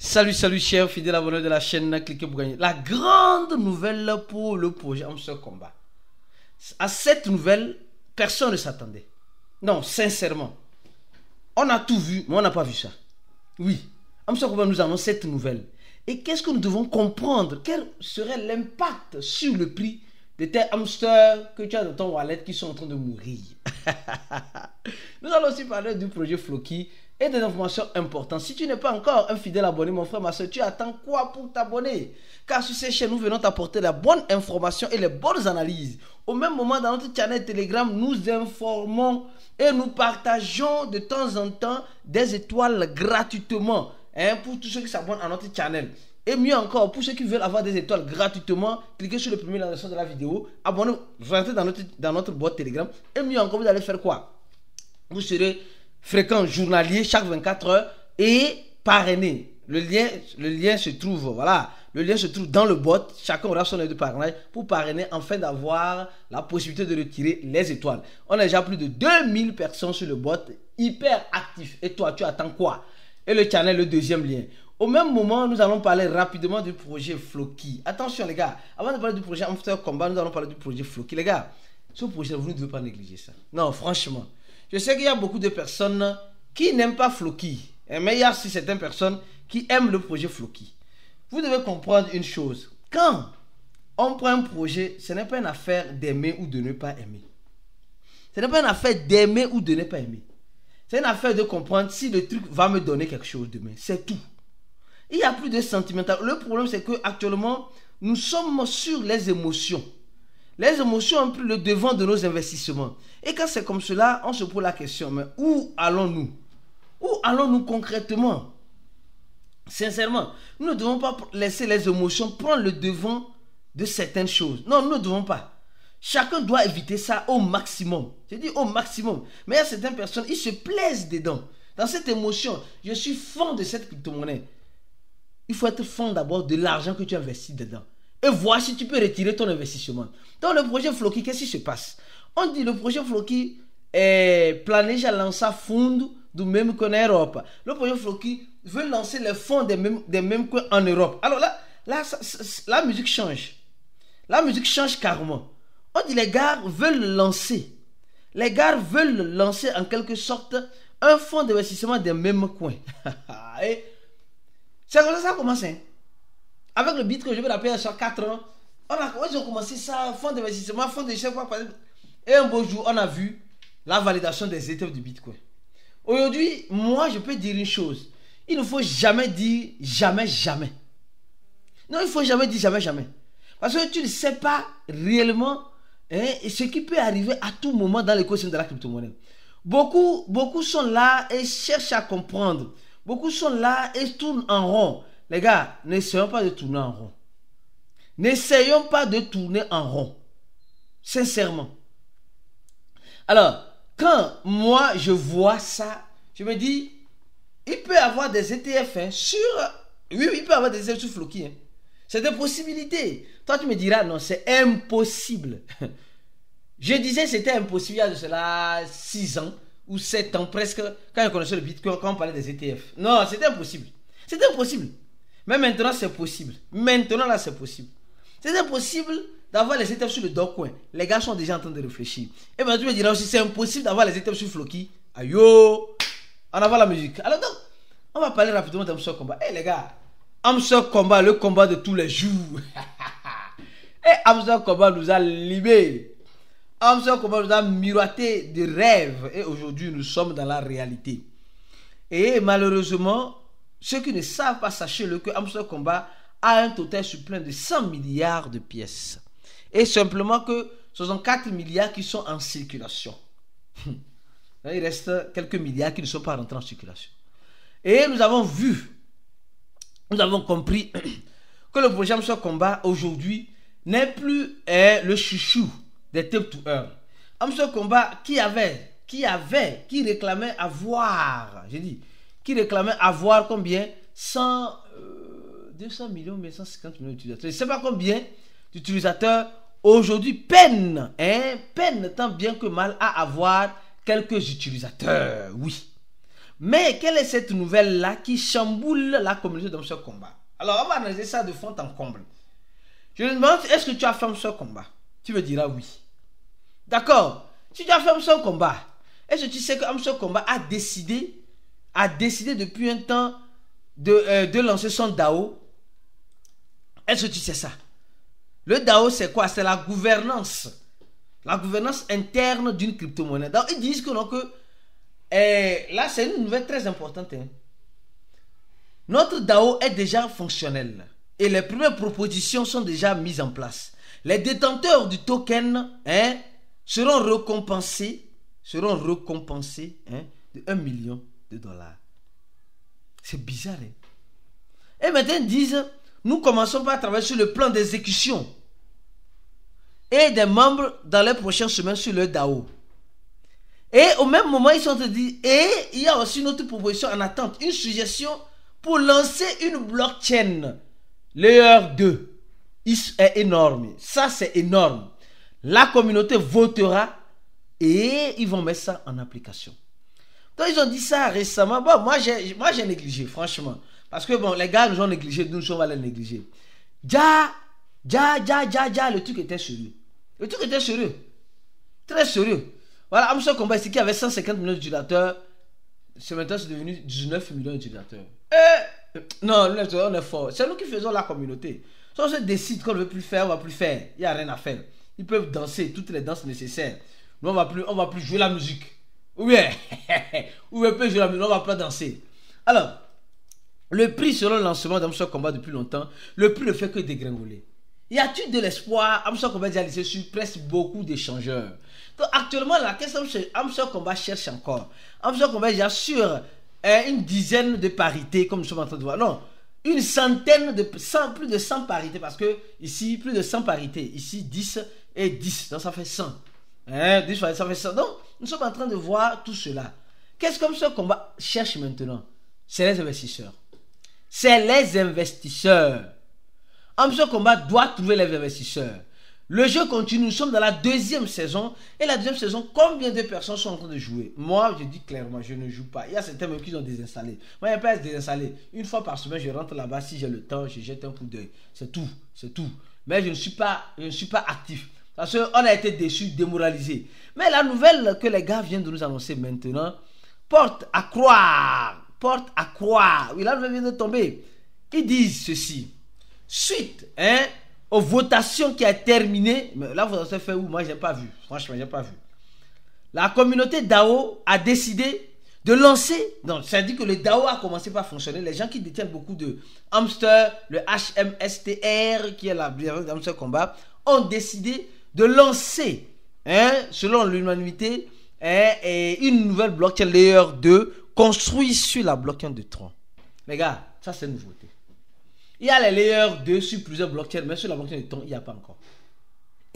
Salut chers fidèles abonnés de la chaîne, cliquez pour gagner. La grande nouvelle pour le projet Hamster Combat. À cette nouvelle, personne ne s'attendait. Non, sincèrement. On a tout vu, mais on n'a pas vu ça. Oui, Hamster Combat nous annonce cette nouvelle. Et qu'est-ce que nous devons comprendre? Quel serait l'impact sur le prix de tes hamsters que tu as dans ton wallet qui sont en train de mourir? Nous allons aussi parler du projet Floki et des informations importantes. Si tu n'es pas encore un fidèle abonné, mon frère, ma soeur, tu attends quoi pour t'abonner? Car sur ces chaînes, nous venons t'apporter la bonne information et les bonnes analyses. Au même moment, dans notre channel Telegram, nous informons et nous partageons de temps en temps des étoiles gratuitement pour tous ceux qui s'abonnent à notre channel. Et mieux encore, pour ceux qui veulent avoir des étoiles gratuitement, cliquez sur le premier lien de la vidéo, abonnez-vous, rentrez dans notre boîte Telegram. Et mieux encore, vous allez faire quoi? Vous serez fréquent journalier chaque 24 heures et parrainé. Le lien se trouve, voilà. Le lien se trouve dans le bot. Chacun aura son aide de parrainage pour parrainer afin d'avoir la possibilité de retirer les étoiles. On a déjà plus de 2000 personnes sur le bot, hyper actifs. Et toi, tu attends quoi? Et le channel, le deuxième lien. Au même moment, nous allons parler rapidement du projet Floki. Attention les gars, avant de parler du projet Hamster Combat, nous allons parler du projet Floki. Les gars, ce projet, vous ne devez pas négliger ça. Non, franchement. Je sais qu'il y a beaucoup de personnes qui n'aiment pas Floki. Mais il y a aussi certaines personnes qui aiment le projet Floki. Vous devez comprendre une chose. Quand on prend un projet, ce n'est pas une affaire d'aimer ou de ne pas aimer. Ce n'est pas une affaire d'aimer ou de ne pas aimer. C'est une affaire de comprendre si le truc va me donner quelque chose demain. C'est tout. Il n'y a plus de sentimental. Le problème, c'est qu'actuellement, nous sommes sur les émotions. Les émotions ont pris le devant de nos investissements. Et quand c'est comme cela, on se pose la question, mais où allons-nous? Où allons-nous concrètement? Sincèrement, nous ne devons pas laisser les émotions prendre le devant de certaines choses. Non, nous ne devons pas. Chacun doit éviter ça au maximum. Je dis au maximum. Mais il y a certaines personnes, ils se plaisent dedans. Dans cette émotion, je suis fan de cette crypto-monnaie. Il faut être fan d'abord de l'argent que tu investis dedans. Et voir si tu peux retirer ton investissement. Dans le projet Floki, qu'est-ce qui se passe? On dit le projet Floki planeja lançar fundo do mesmo coin en Europe. Le projet Floki veut lancer les fonds des mêmes coins en Europe. Alors là la musique change. La musique change carrément. On dit les gars veulent lancer. Les gars veulent lancer en quelque sorte un fonds d'investissement des mêmes coins. C'est comme ça commence. Avec le Bitcoin, je vais l'appeler sur 4 ans. Ils ont commencé ça, fonds d'investissement, fonds de chèque. Et un beau jour, on a vu la validation des ETF du Bitcoin. Aujourd'hui, moi, je peux dire une chose. Il ne faut jamais dire jamais. Non, il ne faut jamais dire jamais. Parce que tu ne sais pas réellement ce qui peut arriver à tout moment dans l'écosystème de la crypto-monnaie. Beaucoup sont là et cherchent à comprendre. Beaucoup sont là et tournent en rond. Les gars, n'essayons pas de tourner en rond. N'essayons pas de tourner en rond. Sincèrement. Alors, quand moi je vois ça, je me dis, il peut y avoir des ETF sur... Oui, il peut y avoir des ETF sur Floki. C'est des possibilités. Toi, tu me diras, non, c'est impossible. Je disais c'était impossible il y a de cela 6 ans ou 7 ans presque, quand je connaissais le Bitcoin, quand on parlait des ETF. Non, c'était impossible. C'était impossible. Mais maintenant, c'est possible. Maintenant, là, c'est possible. C'est impossible d'avoir les ETF sur le Dogecoin. Les gars sont déjà en train de réfléchir. Et bien, tu me diras aussi, c'est impossible d'avoir les ETF sur Floki. Aïe, en avant la musique. Alors donc, on va parler rapidement d'Hamster Combat. Les gars, Hamster Combat, le combat de tous les jours. Et Hamster Combat nous a libérés. Hamster Combat nous a miroité des rêves. Et aujourd'hui, nous sommes dans la réalité. Et malheureusement, ceux qui ne savent pas, sachez-le que Hamster Combat a un total supplément de 100 milliards de pièces. Et simplement que 64 milliards qui sont en circulation. Il reste quelques milliards qui ne sont pas rentrés en circulation. Et nous avons vu, nous avons compris que le projet Hamster Combat aujourd'hui n'est plus le chouchou des Tech to Earn. Hamster Combat qui réclamait avoir, j'ai dit, qui réclamait avoir combien 200 millions, mais 150 millions d'utilisateurs. Je ne sais pas combien d'utilisateurs aujourd'hui peinent tant bien que mal à avoir quelques utilisateurs, oui. Mais quelle est cette nouvelle-là qui chamboule la communauté dans ce combat? Alors, on va analyser ça de fond en comble. Je me demande, est-ce que tu as fait ce combat? Tu me diras oui. D'accord. Si tu as fait ce combat, est-ce que tu sais que ce combat a décidé depuis un temps de lancer son DAO? Est-ce que tu sais ça? Le DAO, c'est quoi? C'est la gouvernance. La gouvernance interne d'une crypto-monnaie. Donc, ils disent que non, que là, c'est une nouvelle très importante. Hein. Notre DAO est déjà fonctionnel. Et les premières propositions sont déjà mises en place. Les détenteurs du token seront récompensés de $1 million. C'est bizarre. Hein? Et maintenant, ils disent, nous commençons par travailler sur le plan d'exécution et des membres dans les prochaines semaines sur le DAO. Et au même moment, ils sont en train de dire, et il y a aussi une autre proposition en attente, une suggestion pour lancer une blockchain Layer 2. C'est énorme. Ça, c'est énorme. La communauté votera et ils vont mettre ça en application. Donc, ils ont dit ça récemment. Bon, moi, j'ai négligé, franchement. Parce que, bon, les gars nous ont négligé, nous sommes allés négliger. Le truc était sérieux. Le truc était sérieux. Très sérieux. Voilà, Amso Combat ici qui avait 150 millions d'utilisateurs. Maintenant, c'est devenu 19 millions d'utilisateurs. Non, on est fort. C'est nous qui faisons la communauté. Si on se décide qu'on ne veut plus faire, on ne va plus faire. Il n'y a rien à faire. Ils peuvent danser toutes les danses nécessaires. Nous, on ne va plus jouer la musique. Ou bien, on peut jouer la musique, on ne va pas danser. Alors, le prix selon le lancement d'Amso Combat depuis longtemps, le prix ne fait que dégringoler. Y a-t-il de l'espoir? Amso Combat a laissé sur presque beaucoup d'échangeurs. Donc actuellement, la question Amso Combat cherche encore. Amso Combat est déjà sur une dizaine de parités, comme nous sommes en train de voir. Non, une centaine de plus de 100 parités, parce que ici, plus de 100 parités. Ici, 10 et 10. Donc ça fait 100. 10 fois ça fait 100. Donc, nous sommes en train de voir tout cela. Qu'est-ce que Amso Combat cherche maintenant? C'est les investisseurs. C'est les investisseurs. Amso Combat doit trouver les investisseurs. Le jeu continue, nous sommes dans la deuxième saison. Et la deuxième saison, combien de personnes sont en train de jouer? Moi, je dis clairement, je ne joue pas. Il y a certains même qui ont désinstallé. Moi, il n'y a pas à désinstaller. Une fois par semaine, je rentre là-bas. Si j'ai le temps, je jette un coup d'œil. C'est tout. C'est tout. Mais je ne suis pas actif. Parce qu'on a été déçus, démoralisés. Mais la nouvelle que les gars viennent de nous annoncer maintenant porte à croire. Porte à croire. Oui, la nouvelle vient de tomber. Ils disent ceci. Suite, aux votations qui a terminé, mais la votation fait où? Moi, je n'ai pas vu. Franchement, je n'ai pas vu. La communauté DAO a décidé de lancer. Donc, ça dit que le DAO a commencé par fonctionner. Les gens qui détiennent beaucoup de hamster, le HMSTR, qui est la Hamster Combat, ont décidé de lancer, selon l'unanimité, une nouvelle blockchain Layer 2 construite sur la blockchain de Tron. Les gars, ça c'est une nouveauté. Il y a les Layer 2 sur plusieurs blockchains, mais sur la blockchain de Tron, il n'y a pas encore.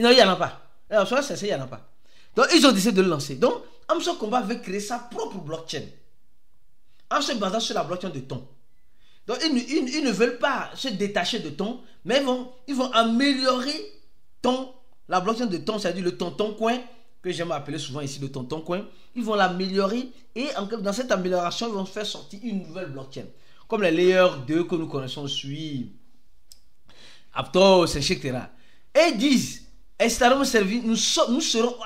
Non, il n'y en a pas. Alors, soit c'est il n'y en a pas. Donc, ils ont décidé de le lancer. Donc, Amso Combat veut créer sa propre blockchain en se basant sur la blockchain de Tron. Donc, ils ne veulent pas se détacher de Tron, mais ils vont améliorer la blockchain de Tron, c'est-à-dire le tonton coin, que j'aime appeler souvent ici le tonton coin. Ils vont l'améliorer et dans cette amélioration, ils vont faire sortir une nouvelle blockchain. Comme les Layer 2 que nous connaissons sur Aptos, etc. Et ils disent, nous serons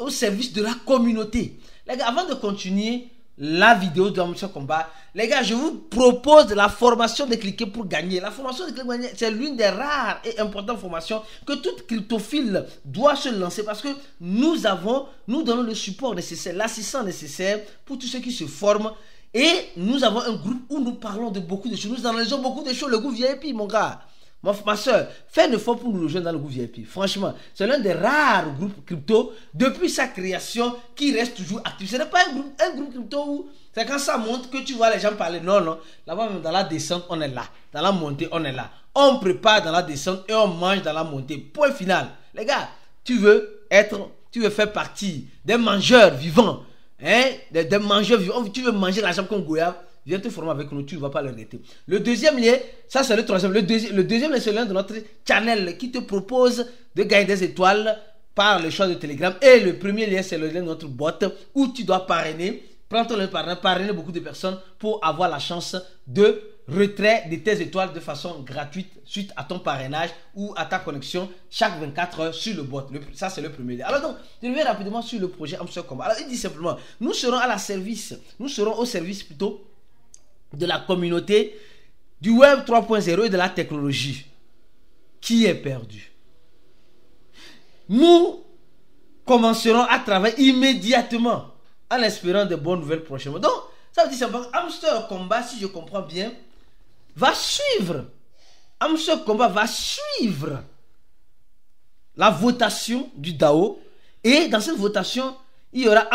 au service de la communauté. Les gars, avant de continuer la vidéo de Amso Combat, les gars, je vous propose la formation de cliquer pour gagner. La formation de cliquer pour gagner, c'est l'une des rares et importantes formations que toute cryptophile doit se lancer, parce que nous donnons le support nécessaire, l'assistance nécessaire pour tous ceux qui se forment. Et nous avons un groupe où nous parlons de beaucoup de choses. Nous analysons beaucoup de choses. Le groupe VIP, mon gars. Ma soeur, fais un effort pour nous rejoindre dans le groupe VIP. Franchement, c'est l'un des rares groupes crypto depuis sa création qui reste toujours actif. Ce n'est pas un groupe crypto où c'est quand ça monte que tu vois les gens parler. Non, non. Là-bas, même dans la descente, on est là. Dans la montée, on est là. On prépare dans la descente et on mange dans la montée. Point final. Les gars, tu veux faire partie des mangeurs vivants. Des mangeurs vivants. Tu veux manger l'argent comme Goya, viens te former avec nous, tu ne vas pas le regretter. Le deuxième lien, ça c'est le troisième. Le deuxième lien, c'est l'un de notre channel qui te propose de gagner des étoiles par le choix de Telegram. Et le premier lien, c'est le lien de notre boîte où tu dois parrainer Prends ton parrain, parrainer beaucoup de personnes pour avoir la chance de retrait de tes étoiles de façon gratuite suite à ton parrainage ou à ta connexion chaque 24 heures sur le bot. Ça, c'est le premier. Alors donc, je reviens rapidement sur le projet Hamster Komba. Alors, il dit simplement, nous serons au service plutôt de la communauté du Web 3.0 et de la technologie qui est perdue. Nous commencerons à travailler immédiatement en espérant de bonnes nouvelles prochainement. Donc, ça veut dire simplement Hamster Komba, si je comprends bien, va suivre. Hamster Komba va suivre la votation du DAO. Et dans cette votation, il y aura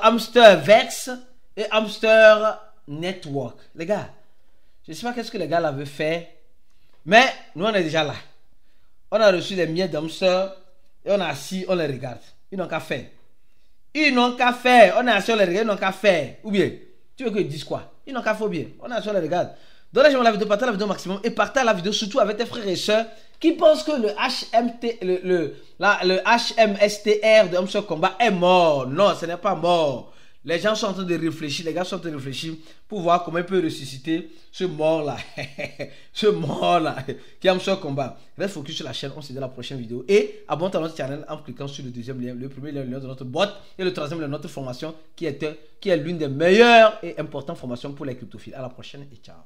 Hamster Vex et Hamster Network. Les gars, je ne sais pas qu'est-ce que les gars là veulent faire, mais nous on est déjà là. On a reçu des miettes d'hamster et on est assis, on les regarde. Ils n'ont qu'à faire. Ils n'ont qu'à faire. On est assis, on les regarde, ils n'ont qu'à faire. Ou bien, tu veux qu'ils disent quoi? Ils n'ont qu'à faire bien. On est assis, on les regarde. Donnez-moi la vidéo, partagez la vidéo au maximum et partagez la vidéo surtout avec tes frères et sœurs qui pensent que le HMSTR de Hamster Komba est mort. Non, ce n'est pas mort. Les gens sont en train de réfléchir, les gars sont en train de réfléchir pour voir comment ils peuvent ressusciter ce mort-là. Ce mort-là qui est Hamster Komba. Reste focus sur la chaîne, on se dit à la prochaine vidéo. Et abonne-toi à notre channel en cliquant sur le deuxième lien. Le premier lien, le lien de notre bot. Et le troisième lien de notre formation qui est l'une des meilleures et importantes formations pour les cryptophiles. À la prochaine et ciao.